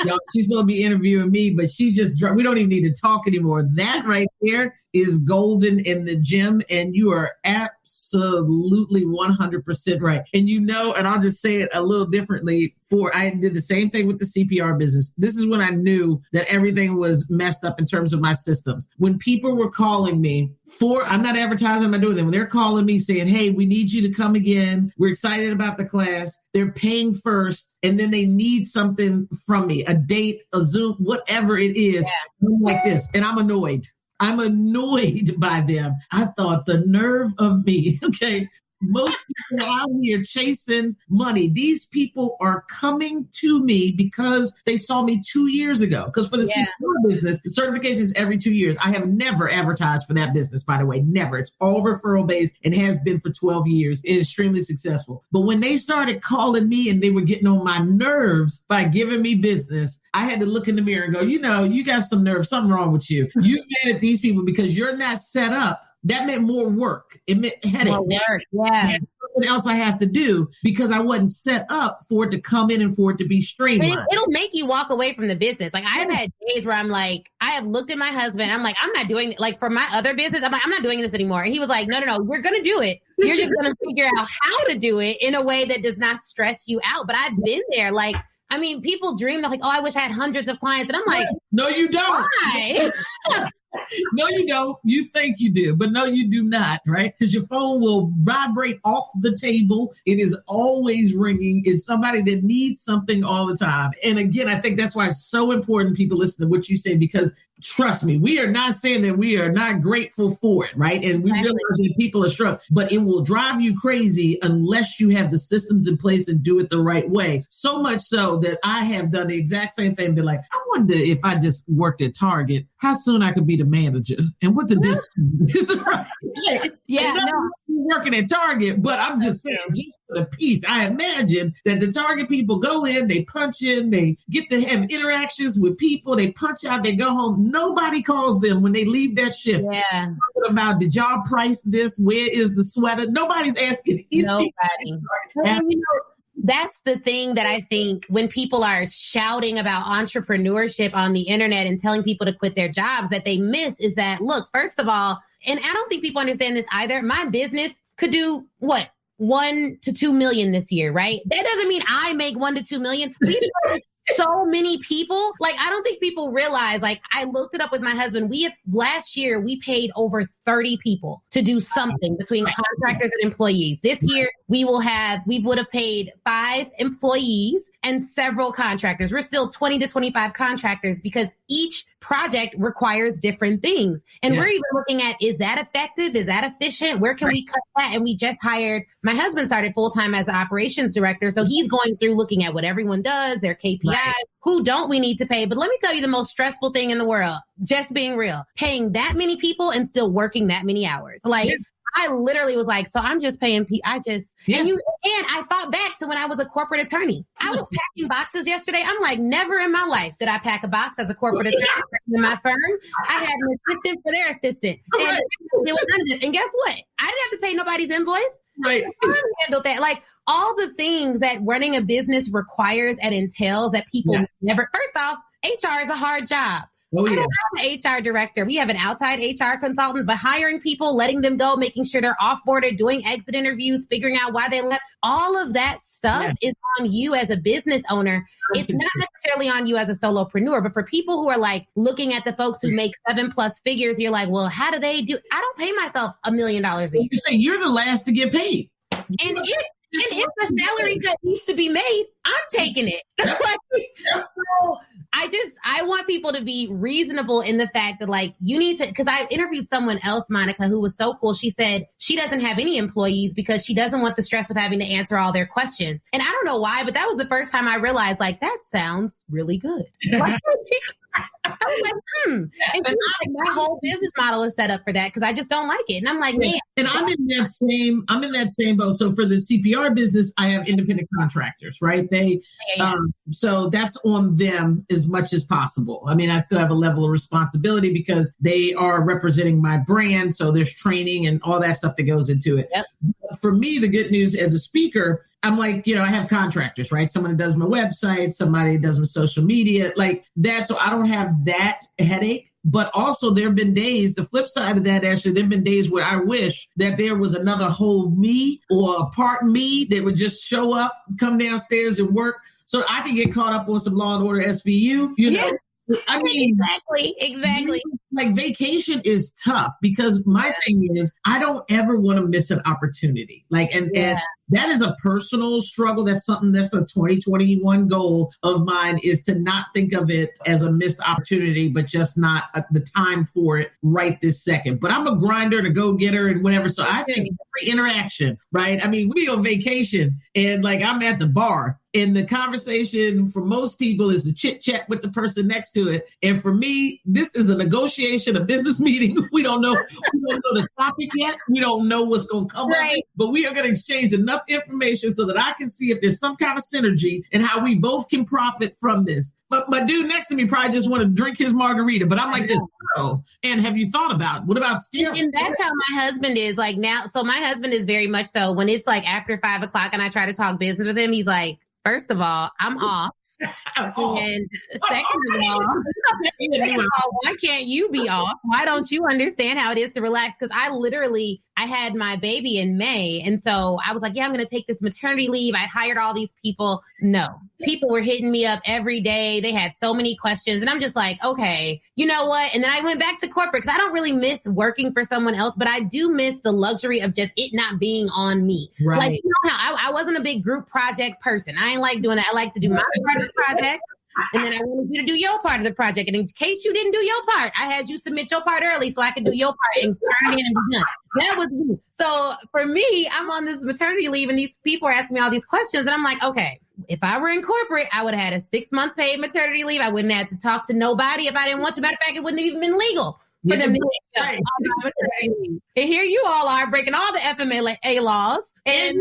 y'all, she's supposed to be interviewing me, but she just dropped. We don't even need to talk anymore. That right there is golden in the gym, and you are absolutely 100% right. And and I'll just say it a little differently. I did the same thing with the CPR business. This is when I knew that everything was messed up in terms of my systems. When people were calling me I'm not advertising, I'm not doing them. When they're calling me saying, hey, we need you to come again. We're excited about the class. They're paying first, and then they need something from me, a date, a Zoom, whatever it is. I'm like this, and I'm annoyed. I'm annoyed by them. I thought, the nerve of me. Okay. Most people out here chasing money. These people are coming to me because they saw me 2 years ago. Because for the CPR business, the certification is every 2 years. I have never advertised for that business, by the way, never. It's all referral based and has been for 12 years. It is extremely successful. But when they started calling me and they were getting on my nerves by giving me business, I had to look in the mirror and go, you got some nerve, something wrong with you. You mad at these people because you're not set up. That meant more work. It meant headache. More work, yeah. Something else I have to do because I wasn't set up for it to come in and for it to be streamlined. It'll make you walk away from the business. Like, I've had days where I'm like, I have looked at my husband. I'm like, I'm not doing it. Like, for my other business, I'm like, I'm not doing this anymore. And he was like, no, we're going to do it. You're just going to figure out how to do it in a way that does not stress you out. But I've been there. Like, I mean, people dream, they're like, oh, I wish I had hundreds of clients. And I'm like, no, you don't. Why? No, you don't. You think you do, but no, you do not, right? Because your phone will vibrate off the table. It is always ringing. It's somebody that needs something all the time. And again, I think that's why it's so important people listen to what you say, because trust me, we are not saying that we are not grateful for it, right? And we realize that people are struggling, but it will drive you crazy unless you have the systems in place and do it the right way. So much so that I have done the exact same thing. Be like, I wonder if I just worked at Target, how soon I could be the manager and what the discount is. Right? Yeah, no. Working at Target, but I'm just saying, just for the piece, I imagine that the Target people go in, they punch in, they get to have interactions with people, they punch out, they go home. Nobody calls them when they leave that shift. Yeah. Talking about, did y'all price this? Where is the sweater? Nobody's asking anything. Nobody. That's the thing that I think when people are shouting about entrepreneurship on the internet and telling people to quit their jobs, that they miss is that, look, first of all, and I don't think people understand this either. My business could do what? 1 to 2 million this year, right? That doesn't mean I make 1 to 2 million. So many people, like, I don't think people realize, like, I looked it up with my husband. Last year, we paid over 30 people to do something between contractors and employees. This year, we would have paid 5 employees and several contractors. We're still 20 to 25 contractors because each project requires different things. And we're even looking at, is that effective? Is that efficient? Where can we cut that? And we just hired, my husband started full-time as the operations director. So he's going through looking at what everyone does, their KPIs, who don't we need to pay? But let me tell you the most stressful thing in the world, just being real, paying that many people and still working that many hours. Like, I literally was like, so I'm just paying people. And I thought back to when I was a corporate attorney. I was packing boxes yesterday. I'm like, never in my life did I pack a box as a corporate attorney in my firm. I had an assistant for their assistant. And it was none of this. And guess what? I didn't have to pay nobody's invoice. Right. I handled that. Like, all the things that running a business requires and entails that people never, first off, HR is a hard job. Oh, yeah. I don't have an HR director. We have an outside HR consultant, but hiring people, letting them go, making sure they're off-boarded, doing exit interviews, figuring out why they left, all of that stuff is on you as a business owner. It's not necessarily on you as a solopreneur, but for people who are like looking at the folks who make 7+ figures, you're like, well, how do they do? I don't pay myself $1 million a year. You say you're the last to get paid. And if the salary cut needs to be made, I'm taking it. So I want people to be reasonable in the fact that, like, you need to, because I interviewed someone else, Monica, who was so cool. She said she doesn't have any employees because she doesn't want the stress of having to answer all their questions. And I don't know why, but that was the first time I realized, like, that sounds really good. I was like, And like, my whole business model is set up for that because I just don't like it. And I'm like, man. And I'm in that same boat. So for the CPR business, I have independent contractors, right? So that's on them as much as possible. I mean, I still have a level of responsibility because they are representing my brand. So there's training and all that stuff that goes into it. Yep. For me, the good news as a speaker, I'm like, I have contractors, right? Someone who does my website, somebody does my social media, like that. So I don't have that headache. But also there have been days, the flip side of that, Ashley, there have been days where I wish that there was another whole me or a part me that would just show up, come downstairs and work so I can get caught up on some Law and Order SVU, Yes. I mean, exactly. Like, vacation is tough because my thing is I don't ever want to miss an opportunity. Like, and that is a personal struggle. That's something that's a 2021 goal of mine, is to not think of it as a missed opportunity, but just not the time for it right this second. But I'm a grinder and a go-getter and whatever. So I think every interaction, right? I mean, we on vacation and like I'm at the bar and the conversation for most people is a chit chat with the person next to it. And for me, this is a negotiation, a business meeting. We don't know the topic yet. We don't know what's going to come of it, but we are going to exchange enough information so that I can see if there's some kind of synergy and how we both can profit from this. But my dude next to me probably just want to drink his margarita, but I'm like, and have you thought about it? What about skill? And that's how my husband is like now. So my husband is very much so when it's like after 5 o'clock and I try to talk business with him, he's like, first of all, I'm off. And second of all, why can't you be off? Why don't you understand how it is to relax? Because I had my baby in May. And so I was like, yeah, I'm going to take this maternity leave. I hired all these people. No, people were hitting me up every day. They had so many questions. And I'm just like, okay, you know what? And then I went back to corporate because I don't really miss working for someone else, but I do miss the luxury of just it not being on me. Right. Like, you know how I wasn't a big group project person. I ain't like doing that. I like to do my part of the project. And then I wanted you to do your part of the project. And in case you didn't do your part, I had you submit your part early so I could do your part and turn it in and be done. That was me. So for me, I'm on this maternity leave and these people are asking me all these questions. And I'm like, okay, if I were in corporate, I would have had a 6-month paid maternity leave. I wouldn't have to talk to nobody if I didn't want to. Matter of fact, it wouldn't have even been legal. For them to and here you all are breaking all the FMLA laws. And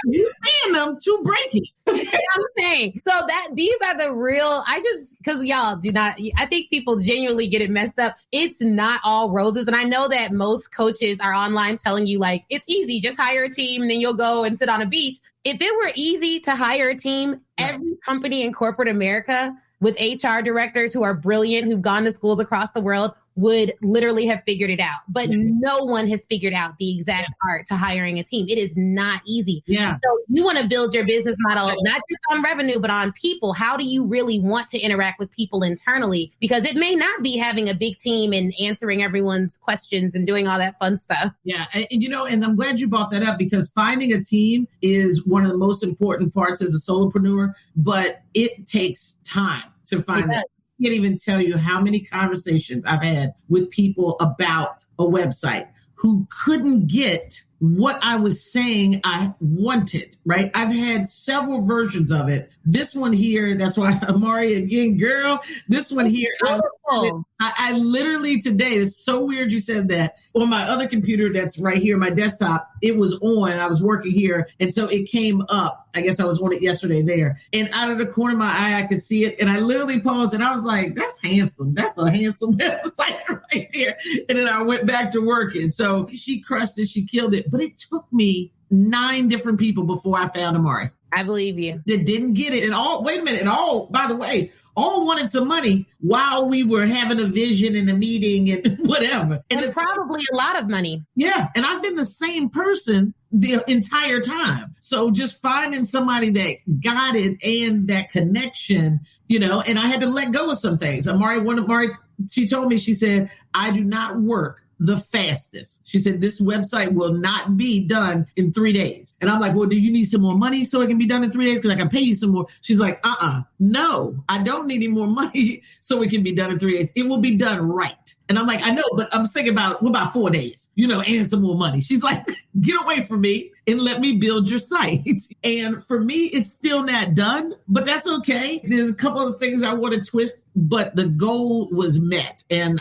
you paying them to break it. I'm saying. So these are the real, because y'all do not, I think people genuinely get it messed up. It's not all roses. And I know that most coaches are online telling you like, it's easy, just hire a team and then you'll go and sit on a beach. If it were easy to hire a team, every company in corporate America with HR directors who are brilliant, who've gone to schools across the world, would literally have figured it out. But no one has figured out the exact art to hiring a team. It is not easy. Yeah. So you want to build your business model, not just on revenue, but on people. How do you really want to interact with people internally? Because it may not be having a big team and answering everyone's questions and doing all that fun stuff. Yeah. And I'm glad you brought that up because finding a team is one of the most important parts as a solopreneur, but it takes time to find that. I can't even tell you how many conversations I've had with people about a website who couldn't get what I was saying I wanted, right? I've had several versions of it. This one here, that's why Amari again, girl, this one here, I literally today, it's so weird you said that. On my other computer that's right here, my desktop, it was on, I was working here. And so it came up. I guess I was on it yesterday there. And out of the corner of my eye, I could see it. And I literally paused and I was like, that's handsome. That's a handsome website right there. And then I went back to working. So she crushed it. She killed it. But it took me 9 different people before I found Amari. I believe you. That didn't get it. And all, wait a minute. And all, by the way, all wanted some money while we were having a vision and a meeting and whatever. And probably a lot of money. Yeah. And I've been the same person the entire time. So just finding somebody that got it and that connection, and I had to let go of some things. Amari, she told me, she said, I do not work the fastest. She said, this website will not be done in 3 days. And I'm like, well, do you need some more money so it can be done in 3 days? Because I can pay you some more. She's like, no, I don't need any more money so it can be done in 3 days. It will be done right. And I'm like, I know, but I'm thinking about, what about 4 days, and some more money. She's like, get away from me and let me build your site. And for me, it's still not done, but that's okay. There's a couple of things I want to twist, but the goal was met. And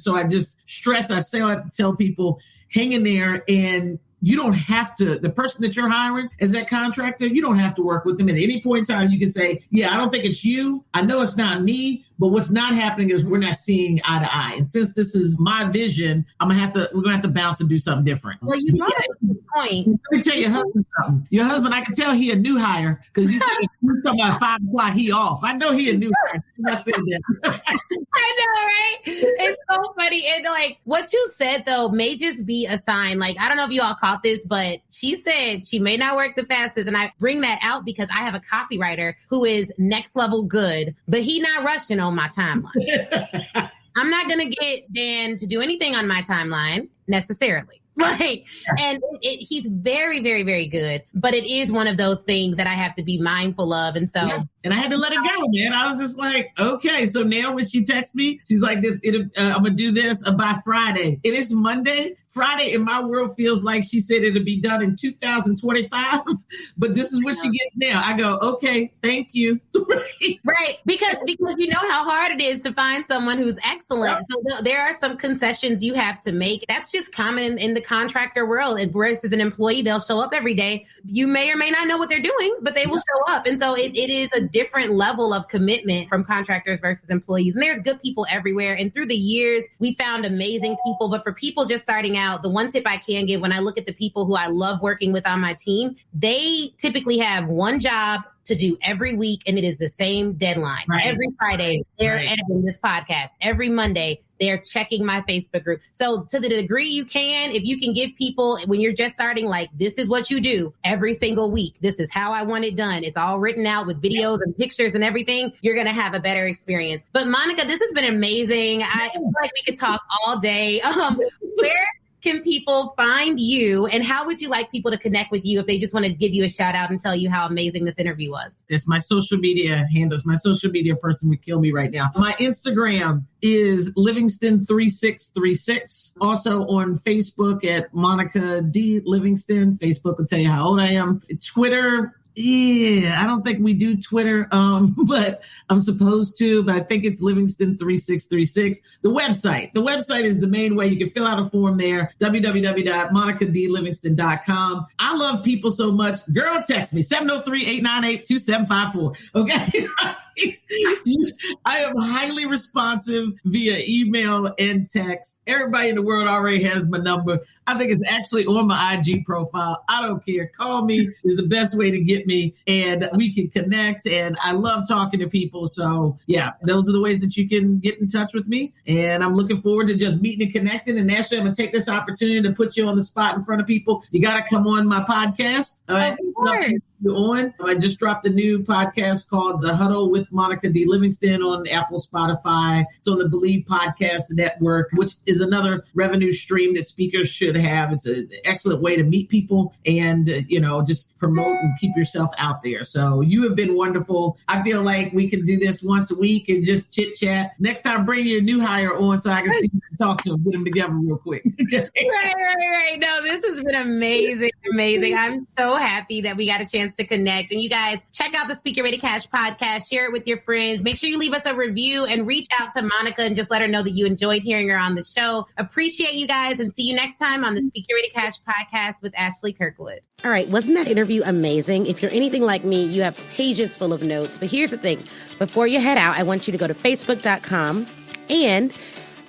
so I just stress, I have to tell people, hang in there, and you don't have to, the person that you're hiring as that contractor, you don't have to work with them at any point in time. You can say, yeah, I don't think it's you. I know it's not me, but what's not happening is we're not seeing eye to eye. And since this is my vision, we're going to have to bounce and do something different. Well, you brought up a good point. Let me tell your husband something. Your husband, I can tell he a new hire because you said you're talking about 5 o'clock, he off. I know he a new hire. I said that. I know, right? It's so funny. And like what you said though may just be a sign. Like, I don't know if you all caught this, but she said she may not work the fastest. And I bring that out because I have a copywriter who is next level good, but he not rushing on my timeline. I'm not going to get Dan to do anything on my timeline necessarily. And he's very, very, very good. But it is one of those things that I have to be mindful of. And so, and I had to let it go, man. I was just like, okay. So now when she texts me, she's like, I'm going to do this by Friday. It is Monday. Friday in my world feels like she said it'll be done in 2025, but this is what she gets now. I go, okay, thank you. Right. Because you know how hard it is to find someone who's excellent. So there are some concessions you have to make. That's just common in the contractor world. Versus an employee, they'll show up every day. You may or may not know what they're doing, but they will show up. And so it is a different level of commitment from contractors versus employees. And there's good people everywhere. And through the years, we found amazing people. But for people just starting out, the one tip I can give when I look at the people who I love working with on my team, they typically have one job to do every week, and it is the same deadline. Right. Every Friday, they're editing this podcast. Every Monday, they're checking my Facebook group. So to the degree you can, if you can give people, when you're just starting, like, this is what you do every single week. This is how I want it done. It's all written out with videos and pictures and everything. You're going to have a better experience. But Monica, this has been amazing. I feel like we could talk all day. Where can people find you, and how would you like people to connect with you if they just want to give you a shout out and tell you how amazing this interview was? It's my social media handles. My social media person would kill me right now. My Instagram is Livingston3636. Also on Facebook at Monica D. Livingston. Facebook will tell you how old I am. Twitter, yeah, I don't think we do Twitter, but I'm supposed to, but I think it's Livingston3636. The website is the main way. You can fill out a form there, www.monicadlivingston.com. I love people so much. Girl, text me, 703-898-2754. Okay. I am highly responsive via email and text. Everybody in the world already has my number. I think it's actually on my IG profile. I don't care. Call me is the best way to get me, and we can connect. And I love talking to people. So yeah, those are the ways that you can get in touch with me. And I'm looking forward to just meeting and connecting. And Ashley, I'm going to take this opportunity to put you on the spot in front of people. You got to come on my podcast. I just dropped a new podcast called The Huddle with Monica D. Livingston on Apple, Spotify. It's on the Believe Podcast Network, which is another revenue stream that speakers should have. It's an excellent way to meet people and, just promote and keep yourself out there. So you have been wonderful. I feel like we can do this once a week and just chit chat. Next time, bring your new hire on so I can see and talk to them, get them together real quick. Right. No, this has been amazing. I'm so happy that we got a chance to connect. And you guys, check out the Speaker Ready Cash podcast, share it with your friends. Make sure you leave us a review and reach out to Monica and just let her know that you enjoyed hearing her on the show. Appreciate you guys, and see you next time on the Speaker Ready Cash podcast with Ashley Kirkwood. All right, wasn't that interview amazing? If you're anything like me, you have pages full of notes. But here's the thing. Before you head out, I want you to go to facebook.com and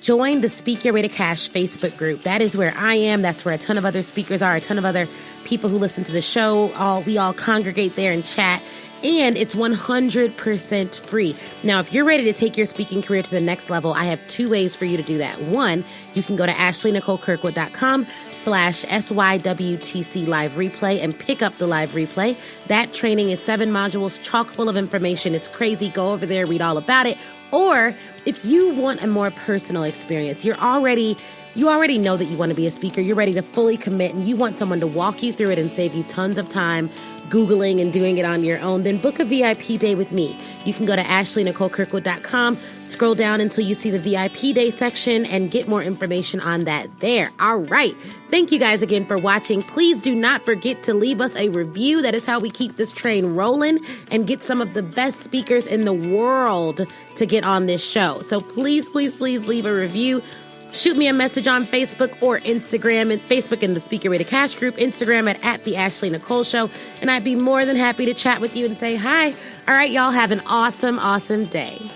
join the Speak Your Way to Cash Facebook group. That is where I am. That's where a ton of other speakers are, a ton of other people who listen to the show. We all congregate there and chat. And it's 100% free. Now, if you're ready to take your speaking career to the next level, I have two ways for you to do that. One, you can go to ashleynicolekirkwood.com/SYWTC live replay and pick up the live replay. That training is 7 modules, chock full of information. It's crazy. Go over there, read all about it. Or if you want a more personal experience, you already know that you want to be a speaker. You're ready to fully commit, and you want someone to walk you through it and save you tons of time Googling and doing it on your own, then book a VIP day with me. You can go to ashleynicolekirkwood.com, scroll down until you see the VIP day section, and get more information on that there. All right. Thank you guys again for watching. Please do not forget to leave us a review. That is how we keep this train rolling and get some of the best speakers in the world to get on this show. So please, please, please leave a review. Shoot me a message on Facebook or Instagram, and Facebook in the Speaker Way to Cash group, Instagram at the Ashley Nicole Show. And I'd be more than happy to chat with you and say hi. All right, y'all have an awesome, awesome day.